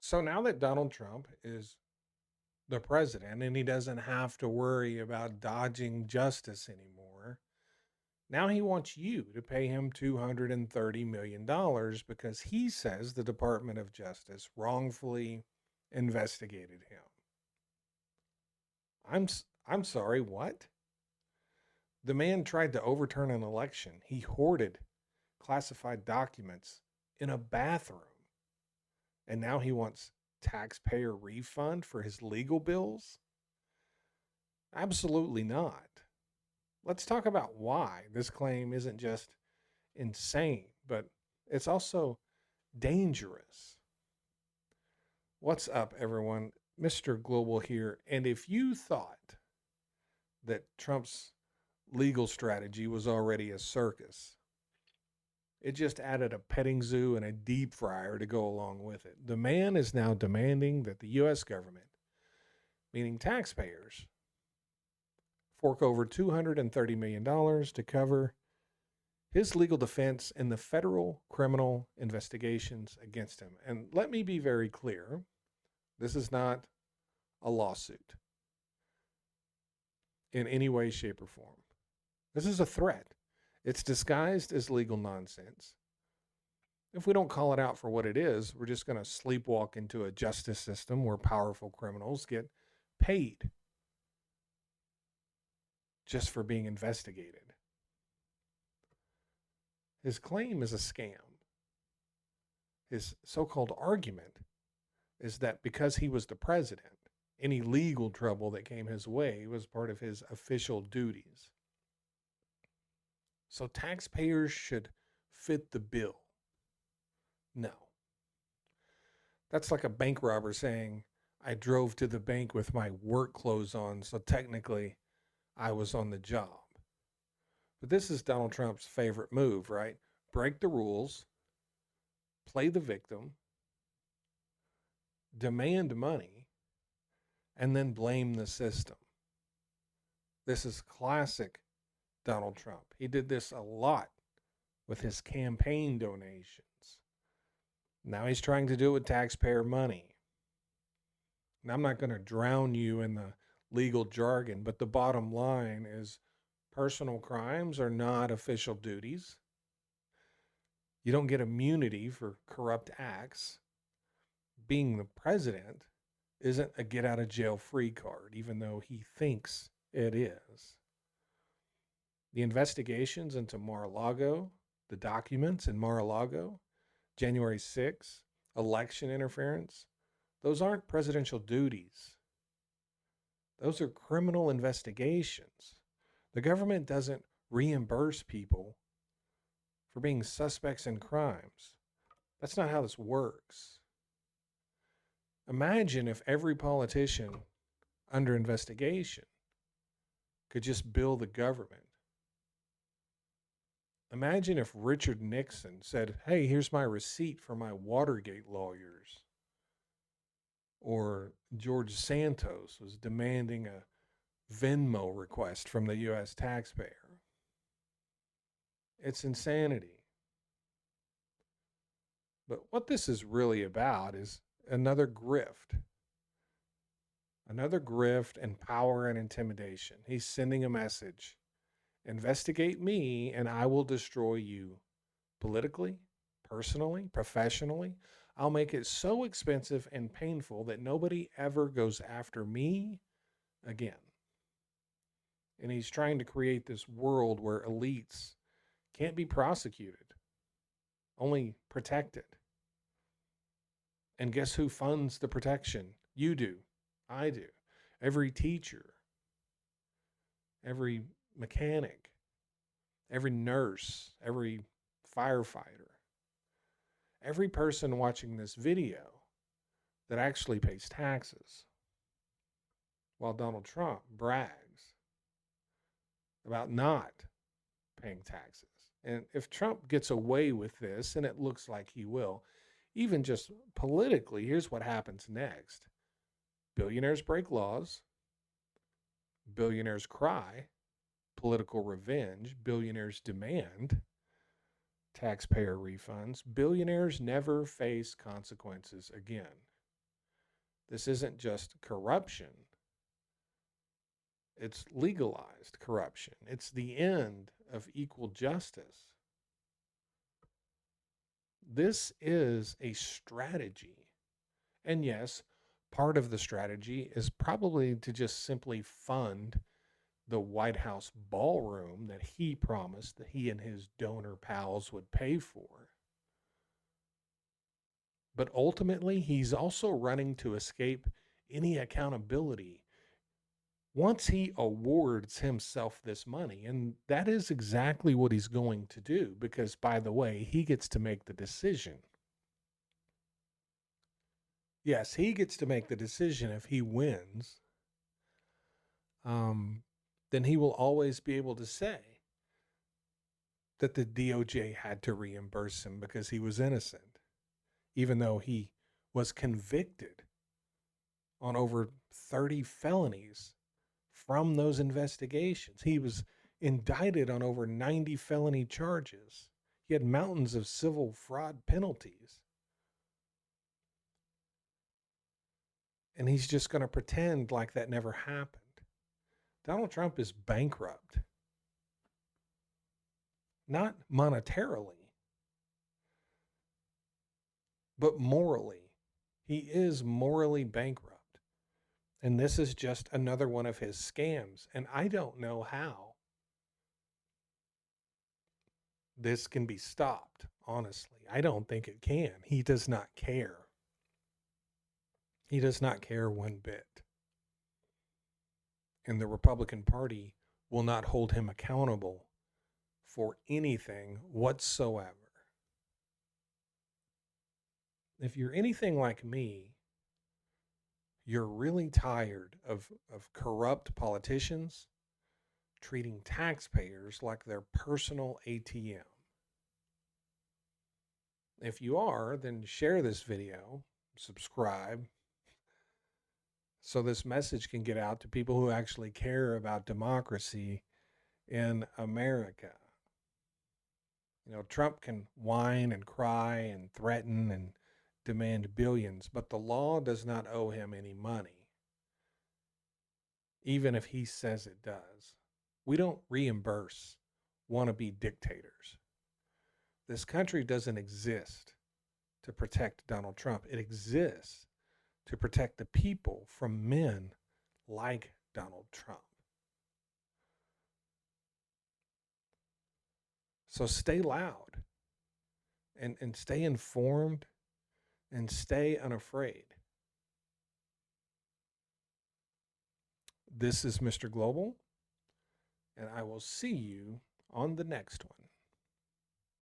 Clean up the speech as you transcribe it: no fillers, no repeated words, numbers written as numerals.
So now that Donald Trump is the president and he doesn't have to worry about dodging justice anymore, now he wants you to pay him $230 million because he says the Department of Justice wrongfully investigated him. I'm sorry, what? The man tried to overturn an election. He hoarded classified documents in a bathroom. And now he wants taxpayer refund for his legal bills? Absolutely not. Let's talk about why this claim isn't just insane, but it's also dangerous. What's up, everyone? Mr. Global here. And if you thought that Trump's legal strategy was already a circus, it just added a petting zoo and a deep fryer to go along with it. The man is now demanding that the U.S. government, meaning taxpayers, fork over $230 million to cover his legal defense in the federal criminal investigations against him. And let me be very clear, this is not a lawsuit in any way, shape, or form. This is a threat. It's disguised as legal nonsense. If we don't call it out for what it is, we're just going to sleepwalk into a justice system where powerful criminals get paid just for being investigated. His claim is a scam. His so-called argument is that because he was the president, any legal trouble that came his way was part of his official duties. So taxpayers should fit the bill. No. That's like a bank robber saying, I drove to the bank with my work clothes on, so technically I was on the job. But this is Donald Trump's favorite move, right? Break the rules, play the victim, demand money, and then blame the system. This is classic Donald Trump. He did this a lot with his campaign donations. Now he's trying to do it with taxpayer money. And I'm not going to drown you in the legal jargon, but the bottom line is personal crimes are not official duties. You don't get immunity for corrupt acts. Being the president isn't a get out of jail free card, even though he thinks it is. The investigations into Mar-a-Lago, the documents in Mar-a-Lago, January 6th, election interference, those aren't presidential duties. Those are criminal investigations. The government doesn't reimburse people for being suspects in crimes. That's not how this works. Imagine if every politician under investigation could just bill the government. Imagine if Richard Nixon said, hey, here's my receipt for my Watergate lawyers. Or George Santos was demanding a Venmo request from the U.S. taxpayer. It's insanity. But what this is really about is another grift. Another grift and power and intimidation. He's sending a message. Investigate me and I will destroy you politically, personally, professionally. I'll make it so expensive and painful that nobody ever goes after me again. And he's trying to create this world where elites can't be prosecuted, only protected. And guess who funds the protection? You do. I do. Every teacher, every mechanic, every nurse, every firefighter, every person watching this video that actually pays taxes, while Donald Trump brags about not paying taxes. And if Trump gets away with this, and it looks like he will, even just politically, here's what happens next. Billionaires break laws. Billionaires cry. Political revenge. Billionaires demand taxpayer refunds. Billionaires never face consequences again. This isn't just corruption, it's legalized corruption. It's the end of equal justice. This is a strategy. And yes, part of the strategy is probably to just simply fund the White House ballroom that he promised that he and his donor pals would pay for. But ultimately, he's also running to escape any accountability once he awards himself this money. And that is exactly what he's going to do because, by the way, he gets to make the decision. Yes, he gets to make the decision if he wins. Um, then he will always be able to say that the DOJ had to reimburse him because he was innocent, even though he was convicted on over 30 felonies from those investigations. He was indicted on over 90 felony charges. He had mountains of civil fraud penalties. And he's just going to pretend like that never happened. Donald Trump is bankrupt. Not monetarily, but morally. He is morally bankrupt. And this is just another one of his scams. And I don't know how this can be stopped, honestly. I don't think it can. He does not care. He does not care one bit. And the Republican Party will not hold him accountable for anything whatsoever. If you're anything like me, you're really tired of corrupt politicians treating taxpayers like their personal ATM. If you are, then share this video, subscribe, so this message can get out to people who actually care about democracy in America. You know, Trump can whine and cry and threaten and demand billions, but the law does not owe him any money, even if he says it does. We don't reimburse wannabe dictators. This country doesn't exist to protect Donald Trump. It exists to protect the people from men like Donald Trump. So stay loud and stay informed and stay unafraid. This is Mr. Global, and I will see you on the next one.